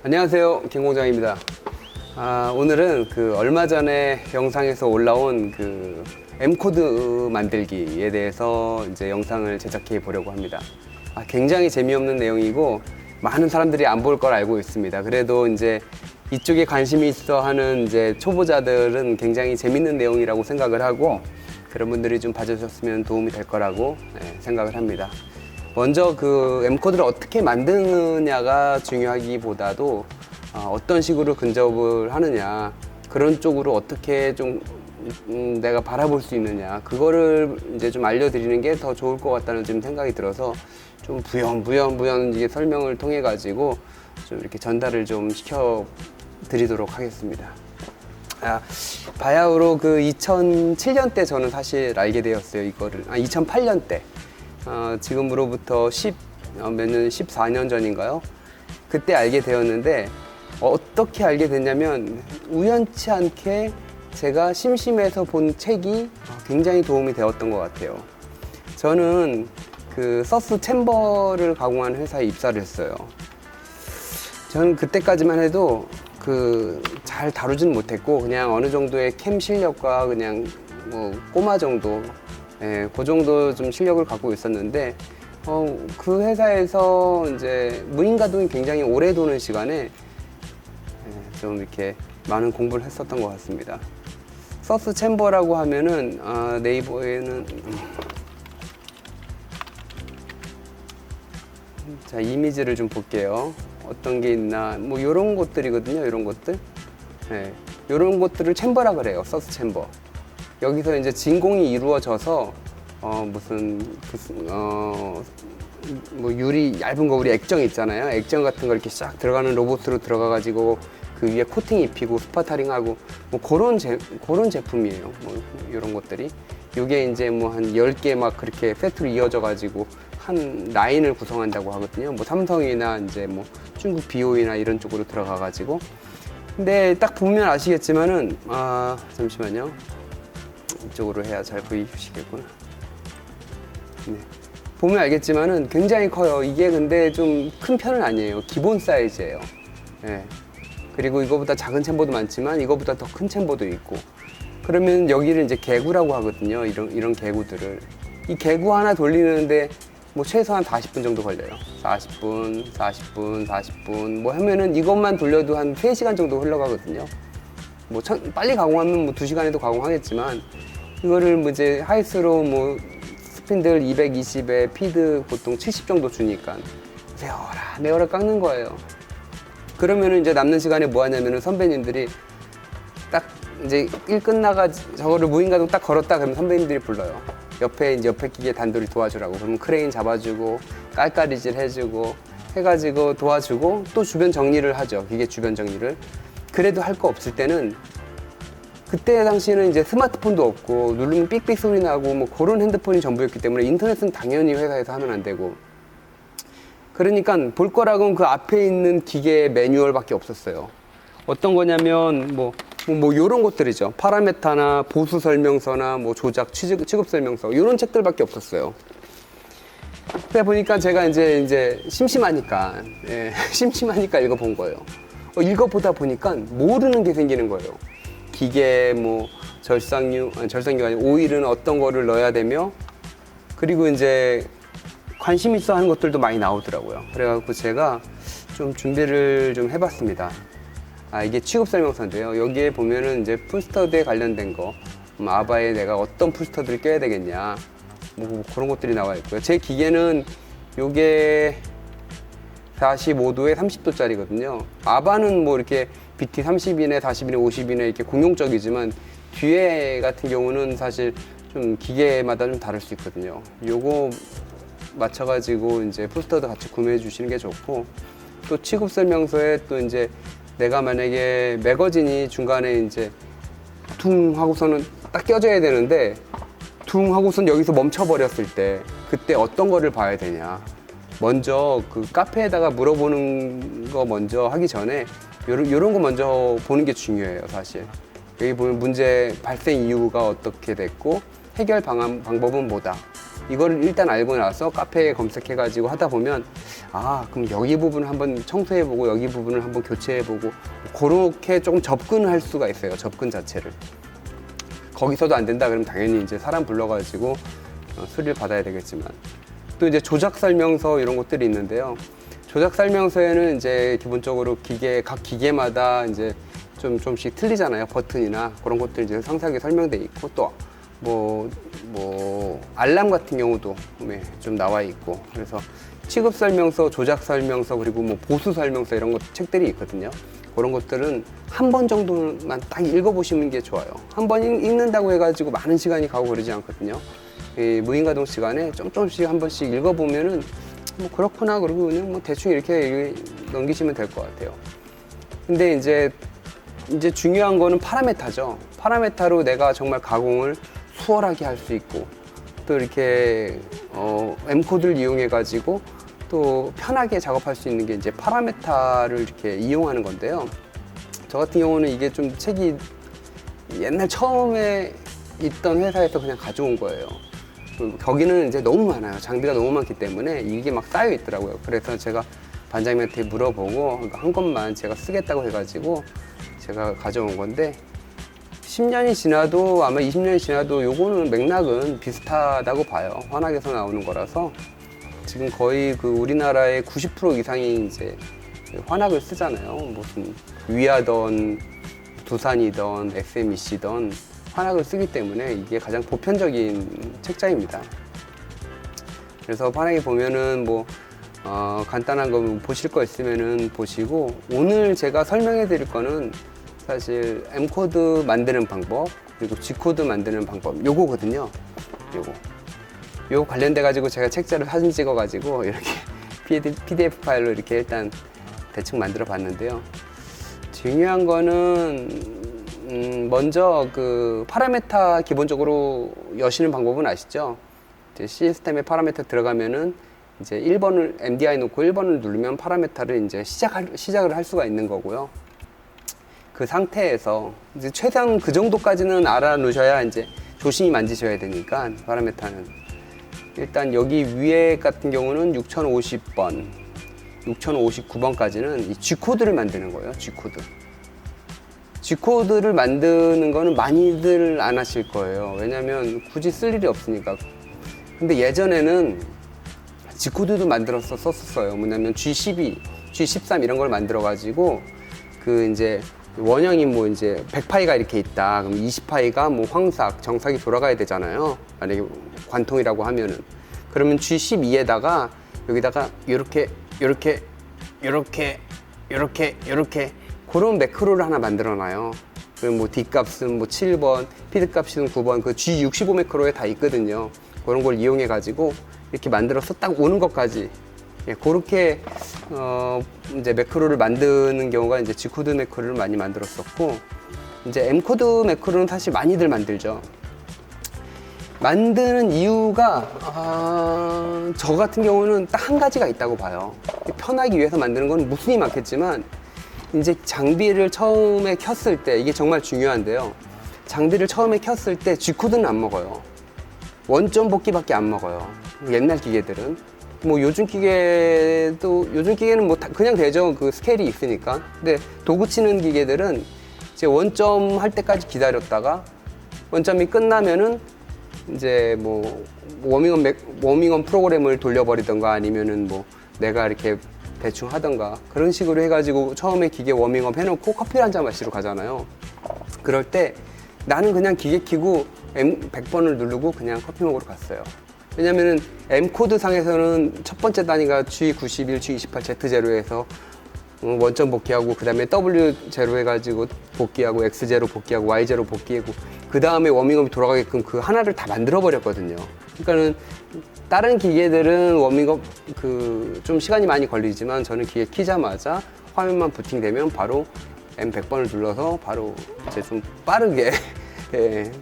안녕하세요, 김공장입니다. 오늘은 얼마 전에 영상에서 올라온 M코드 만들기에 대해서 이제 영상을 제작해 보려고 합니다. 굉장히 재미없는 내용이고 많은 사람들이 안 볼 걸 알고 있습니다. 그래도 이제 이쪽에 관심이 있어 하는 이제 초보자들은 굉장히 재밌는 내용이라고 생각을 하고, 그런 분들이 좀 봐주셨으면 도움이 될 거라고 생각을 합니다. 먼저 M코드를 어떻게 만드느냐가 중요하기보다도 어떤 식으로 근접을 하느냐, 그런 쪽으로 어떻게 좀 내가 바라볼 수 있느냐, 그거를 이제 좀 알려드리는 게 더 좋을 것 같다는 좀 생각이 들어서 좀 부연 이게 설명을 통해 가지고 좀 이렇게 전달을 좀 시켜 드리도록 하겠습니다. 바야흐로 2007년 때 저는 사실 알게 되었어요, 이거를. 2008년 때. 지금으로부터 14년 전인가요? 그때 알게 되었는데, 어떻게 알게 됐냐면 우연치 않게 제가 심심해서 본 책이 굉장히 도움이 되었던 것 같아요. 저는 서스 챔버를 가공하는 회사에 입사를 했어요. 저는 그때까지만 해도 잘 다루지는 못했고, 그냥 어느 정도의 캠 실력과 그냥 꼬마 정도, 그 정도 좀 실력을 갖고 있었는데, 그 회사에서 이제 무인가동이 굉장히 오래 도는 시간에 좀 이렇게 많은 공부를 했었던 것 같습니다. 서스 챔버라고 하면은 네이버에는 자, 이미지를 좀 볼게요. 어떤 게 있나, 요런 것들이거든요, 요런 것들. 요런 것들을 챔버라 그래요, 서스 챔버. 여기서 이제 진공이 이루어져서 유리 얇은 거, 우리 액정 있잖아요. 액정 같은 거 이렇게 싹 들어가는 로봇으로 들어가가지고 그 위에 코팅 입히고 스파타링하고 그런 제품이에요. 이런 것들이. 이게 이제 한 10개 막 그렇게 세트로 이어져 가지고 한 라인을 구성한다고 하거든요. 삼성이나 이제 중국 BOE나 이런 쪽으로 들어가 가지고. 근데 딱 보면 아시겠지만은, 잠시만요. 이쪽으로 해야 잘 보이시겠구나. 네. 보면 알겠지만은 굉장히 커요. 이게 근데 좀 큰 편은 아니에요. 기본 사이즈예요. 네. 그리고 이거보다 작은 챔버도 많지만 이거보다 더 큰 챔버도 있고. 그러면 여기를 이제 개구라고 하거든요. 이런 개구들을. 이 개구 하나 돌리는데 최소한 40분 정도 걸려요. 40분 하면은 이것만 돌려도 한 3시간 정도 흘러가거든요. 빨리 가공하면 2시간에도 가공하겠지만, 이거를 이제 하이스로 스핀들 220에 피드 보통 70 정도 주니까 내어라 깎는 거예요. 그러면은 이제 남는 시간에 뭐 하냐면은 선배님들이 딱 이제 일 끝나가 저거를 무인가동 딱 걸었다 그러면 선배님들이 불러요. 옆에 기계 단돌이 도와주라고. 그러면 크레인 잡아주고 깔깔이질 해주고 해가지고 도와주고, 또 주변 정리를 하죠. 기계 주변 정리를. 그래도 할 거 없을 때는, 그때 당시에는 이제 스마트폰도 없고 누르면 삑삑 소리 나고 그런 핸드폰이 전부였기 때문에 인터넷은 당연히 회사에서 하면 안 되고, 그러니까 볼 거라고는 그 앞에 있는 기계 매뉴얼밖에 없었어요. 어떤 거냐면 요런 것들이죠. 파라메타나 보수 설명서나 조작 취급 설명서, 요런 책들밖에 없었어요. 그러다 보니까 제가 이제 심심하니까 심심하니까 읽어본 거예요. 읽어보다 보니까 모르는 게 생기는 거예요. 기계 절상유가 아니고 오일은 어떤 거를 넣어야 되며, 그리고 이제 관심 있어 하는 것들도 많이 나오더라고요. 그래갖고 제가 좀 준비를 좀 해봤습니다. 이게 취급 설명서인데요. 여기에 보면은 이제 풀스터드에 관련된 거, 아바에 내가 어떤 풀스터드를 껴야 되겠냐, 그런 것들이 나와 있고요. 제 기계는 요게 45도에 30도짜리거든요. 아바는 이렇게 BT 30이네, 40이네, 50이네 이렇게 공용적이지만, 뒤에 같은 경우는 사실 좀 기계마다 좀 다를 수 있거든요. 요거 맞춰가지고 이제 풀스터드 같이 구매해 주시는 게 좋고, 또 취급 설명서에 또 이제 내가 만약에 매거진이 중간에 이제 퉁 하고서는 딱 껴져야 되는데, 퉁 하고선 여기서 멈춰버렸을 때 그때 어떤 거를 봐야 되냐, 먼저 카페에다가 물어보는 거 먼저 하기 전에 요런 거 먼저 보는 게 중요해요, 사실. 여기 보면 문제 발생 이유가 어떻게 됐고 해결 방법은 뭐다. 이거를 일단 알고 나서 카페에 검색해가지고 하다 보면 그럼 여기 부분을 한번 청소해보고 여기 부분을 한번 교체해보고 그렇게 조금 접근을 할 수가 있어요. 접근 자체를. 거기서도 안 된다 그러면 당연히 이제 사람 불러가지고 수리를 받아야 되겠지만 또 이제 조작 설명서 이런 것들이 있는데요. 조작 설명서에는 이제 기본적으로 각 기계마다 이제 좀씩 틀리잖아요. 버튼이나 그런 것들 이제 상세하게 설명돼 있고 또 알람 같은 경우도 좀 나와 있고 그래서 취급 설명서, 조작 설명서 그리고 보수 설명서 이런 것 책들이 있거든요. 그런 것들은 한 번 정도만 딱 읽어보시는 게 좋아요. 한 번 읽는다고 해가지고 많은 시간이 가고 그러지 않거든요. 이 무인가동 시간에 조금씩 한 번씩 읽어보면은 그렇구나 그러고 그냥 대충 이렇게 넘기시면 될 것 같아요. 근데 이제 중요한 거는 파라메타죠. 파라메타로 내가 정말 가공을 수월하게 할 수 있고 또 이렇게 M코드를 이용해 가지고 또 편하게 작업할 수 있는 게 이제 파라메타를 이렇게 이용하는 건데요. 저 같은 경우는 이게 좀 책이 옛날 처음에 있던 회사에서 그냥 가져온 거예요. 거기는 이제 너무 많아요. 장비가 너무 많기 때문에 이게 막 쌓여 있더라고요. 그래서 제가 반장님한테 물어보고 한 것만 제가 쓰겠다고 해가지고 제가 가져온 건데 10년이 지나도 아마 20년이 지나도 요거는 맥락은 비슷하다고 봐요. 환학에서 나오는 거라서 지금 거의 우리나라의 90% 이상이 이제 환학을 쓰잖아요. 무슨 위아던 두산이던 SMEC던 환학을 쓰기 때문에 이게 가장 보편적인 책자입니다. 그래서 환학에 보면은 간단한 거 보실 거 있으면은 보시고 오늘 제가 설명해 드릴 거는 사실 M코드 만드는 방법 그리고 G코드 만드는 방법 요거거든요. 요거 관련돼 가지고 제가 책자를 사진 찍어 가지고 이렇게 PDF 파일로 이렇게 일단 대충 만들어 봤는데요. 중요한 거는 먼저 파라메타 기본적으로 여시는 방법은 아시죠? 이제 시스템에 파라메타 들어가면은 이제 1번을 MDI 놓고 1번을 누르면 파라메타를 이제 시작을 할 수가 있는 거고요. 그 상태에서 이제 최소한 그 정도까지는 알아놓으셔야 이제 조심히 만지셔야 되니까 파라메타는 일단 여기 위에 같은 경우는 6050번, 6059번까지는 이 G코드를 만드는 거예요. G코드를 만드는 거는 많이들 안 하실 거예요. 왜냐면 굳이 쓸 일이 없으니까. 근데 예전에는 G코드도 만들어서 썼었어요. 뭐냐면 G12, G13 이런 걸 만들어 가지고 이제 원형이 이제 100파이가 이렇게 있다. 그럼 20파이가 황삭, 정삭이 돌아가야 되잖아요. 만약에 관통이라고 하면은. 그러면 G12에다가 여기다가 이렇게 그런 매크로를 하나 만들어 놔요. 그럼 D 값은 7번, 피드 값은 9번, G65 매크로에 다 있거든요. 그런 걸 이용해 가지고 이렇게 만들어서 딱 오는 것까지 그렇게 이제 매크로를 만드는 경우가 이제 G코드 매크로를 많이 만들었었고 이제 M코드 매크로는 사실 많이들 만들죠. 만드는 이유가 저 같은 경우는 딱 한 가지가 있다고 봐요. 편하기 위해서 만드는 건 무슨이 많겠지만 이제 장비를 처음에 켰을 때 이게 정말 중요한데요. 장비를 처음에 켰을 때 G코드는 안 먹어요. 원점 복귀밖에 안 먹어요. 옛날 기계들은 요즘 기계는 그냥 되죠. 스케일이 있으니까. 근데 도구 치는 기계들은 이제 원점 할 때까지 기다렸다가 원점이 끝나면은 이제 워밍업 프로그램을 돌려버리던가 아니면은 내가 이렇게 대충 하던가 그런 식으로 해가지고 처음에 기계 워밍업 해놓고 커피를 한 잔 마시러 가잖아요. 그럴 때 나는 그냥 기계 켜고 M100번을 누르고 그냥 커피 먹으러 갔어요. 왜냐면은 M코드 상에서는 첫 번째 단위가 G91, G28, Z0에서 원점 복귀하고 그 다음에 W0 해가지고 복귀하고 X0 복귀하고 Y0 복귀하고 그 다음에 워밍업이 돌아가게끔 그 하나를 다 만들어 버렸거든요. 그러니까는 다른 기계들은 워밍업 좀 시간이 많이 걸리지만 저는 기계 키자마자 화면만 부팅되면 바로 M100번을 눌러서 바로 이제 좀 빠르게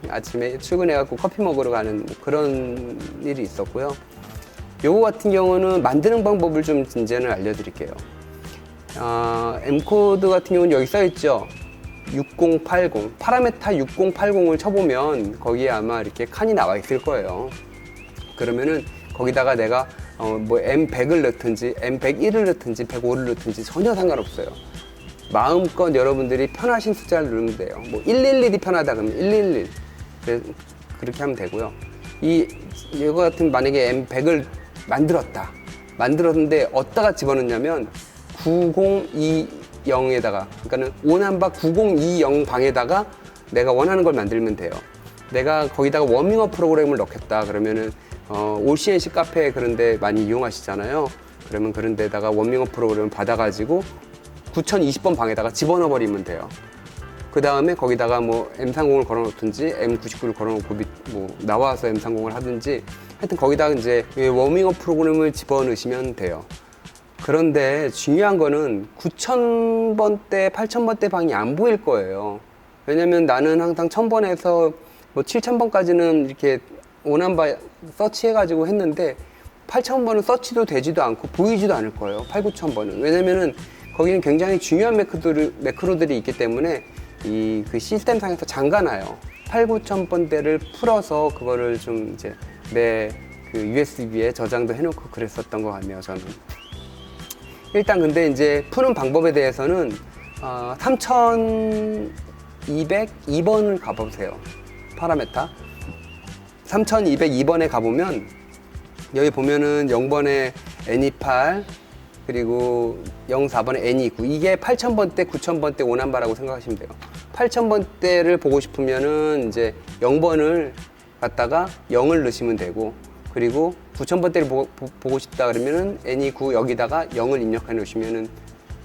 아침에 출근해갖고 커피 먹으러 가는 그런 일이 있었고요. 요거 같은 경우는 만드는 방법을 좀 이제는 알려드릴게요. M코드 같은 경우는 여기 써있죠. 6080 파라메타 6080을 쳐보면 거기에 아마 이렇게 칸이 나와 있을 거예요. 그러면은 거기다가 내가 뭐 M100을 넣든지 M101을 넣든지 105를 넣든지 전혀 상관없어요. 마음껏 여러분들이 편하신 숫자를 누르면 돼요. 뭐 111이 편하다 그러면 111 그렇게 하면 되고요. 이거 같은 만약에 M100을 만들었는데 어디다가 집어넣냐면 9020에다가 그러니까는 오남바 9020 방에다가 내가 원하는 걸 만들면 돼요. 내가 거기다가 워밍업 프로그램을 넣겠다 그러면은 OCNC 카페 그런데 많이 이용하시잖아요. 그러면 그런 데다가 워밍업 프로그램을 받아가지고 9020번 방에다가 집어넣어 버리면 돼요. 그 다음에 거기다가 뭐 M30을 걸어 놓든지 M99를 걸어 놓고 뭐 나와서 M30을 하든지 하여튼 거기다가 이제 워밍업 프로그램을 집어 넣으시면 돼요. 그런데 중요한 거는 9000번대, 8000번대 방이 안 보일 거예요. 왜냐면 나는 항상 1000번에서 뭐 7000번까지는 이렇게 오남바 서치해가지고 했는데 8000번은 서치도 되지도 않고 보이지도 않을 거예요. 8, 9000번은. 왜냐면은 거기는 굉장히 중요한 매크로들이 있기 때문에 그 시스템상에서 잠가놔요. 8, 9000번대를 풀어서 그거를 좀 이제 내 그 USB에 저장도 해놓고 그랬었던 것 같네요, 저는. 일단 근데 이제 푸는 방법에 대해서는 3202번을 가보세요. 파라메타 3202번에 가보면 여기 보면은 0번에 NE8 그리고 04번에 NE9 이게 8000번대, 9000번대 오남바라고 생각하시면 돼요. 8000번대를 보고 싶으면은 이제 0번을 갖다가 0을 넣으시면 되고 그리고 9000번대를 보고 싶다 그러면은 NE9 여기다가 0을 입력해 놓으시면은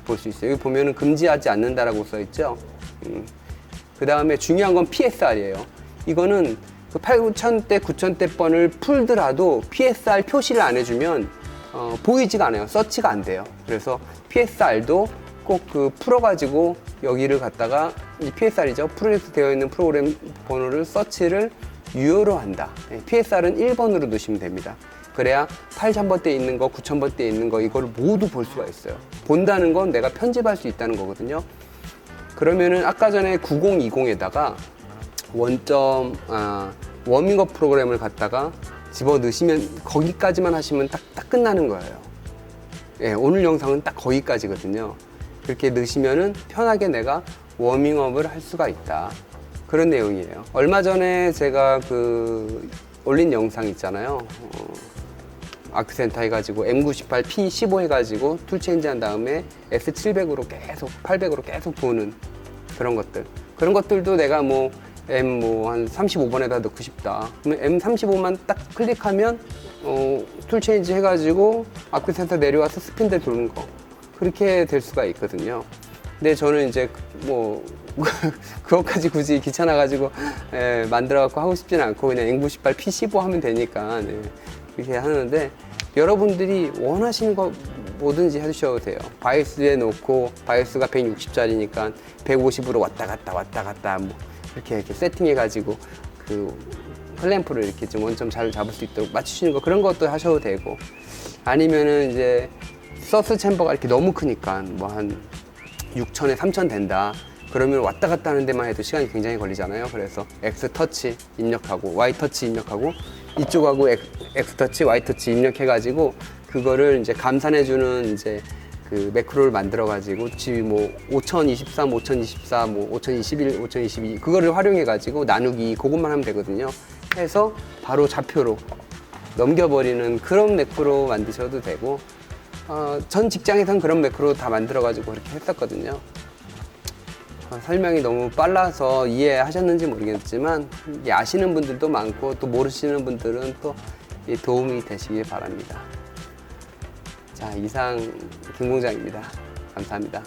볼 수 있어요. 여기 보면은 금지하지 않는다라고 써 있죠. 그 다음에 중요한 건 PSR이에요. 이거는 그 8000대, 9000대 번을 풀더라도 PSR 표시를 안 해주면 보이지가 않아요. 서치가 안 돼요. 그래서 PSR도 꼭 그 풀어가지고 여기를 갖다가 이 PSR이죠. 프로젝트 되어 있는 프로그램 번호를 서치를 유효로 한다. PSR은 1번으로 넣으시면 됩니다. 그래야 8000번대에 있는 거, 9000번대에 있는 거 이걸 모두 볼 수가 있어요. 본다는 건 내가 편집할 수 있다는 거거든요. 그러면은 아까 전에 9020에다가 워밍업 프로그램을 갖다가 집어 넣으시면 거기까지만 하시면 딱 끝나는 거예요. 예, 오늘 영상은 딱 거기까지거든요. 그렇게 넣으시면은 편하게 내가 워밍업을 할 수가 있다. 그런 내용이에요. 얼마 전에 제가 올린 영상 있잖아요. 아크센터 해가지고 M98 P15 해가지고 툴 체인지 한 다음에 S700으로 계속 800으로 계속 도는 그런 것들. 그런 것들도 내가 뭐 한 35번에다 넣고 싶다. 그러면 M35만 딱 클릭하면 툴 체인지 해가지고 아크센터 내려와서 스핀들 도는 거. 그렇게 될 수가 있거든요. 근데 저는 이제 뭐 그것까지 굳이 귀찮아가지고 만들어갖고 하고 싶지는 않고 그냥 M98 P15 하면 되니까 그렇게 하는데 여러분들이 원하시는 거 뭐든지 해주셔도 돼요. 바이오스에 놓고 바이오스가 160짜리니까 150으로 왔다 갔다 뭐 이렇게 세팅해가지고 그 클램프를 이렇게 좀 원점 잘 잡을 수 있도록 맞추시는 거 그런 것도 하셔도 되고 아니면은 이제 서스 챔버가 이렇게 너무 크니까 뭐 한 6000에 3000 된다. 그러면 왔다 갔다 하는 데만 해도 시간이 굉장히 걸리잖아요. 그래서 X터치 입력하고 Y터치 입력하고 이쪽하고 X터치, Y터치 입력해가지고 그거를 이제 감산해주는 이제 그 매크로를 만들어가지고 지금 뭐 5023, 5024, 뭐 5021, 5022 그거를 활용해가지고 나누기 그것만 하면 되거든요. 해서 바로 좌표로 넘겨버리는 그런 매크로 만드셔도 되고 전 직장에선 그런 매크로 다 만들어가지고 그렇게 했었거든요. 설명이 너무 빨라서 이해하셨는지 모르겠지만 아시는 분들도 많고 또 모르시는 분들은 또 도움이 되시길 바랍니다. 자, 이상 김 공장입니다. 감사합니다.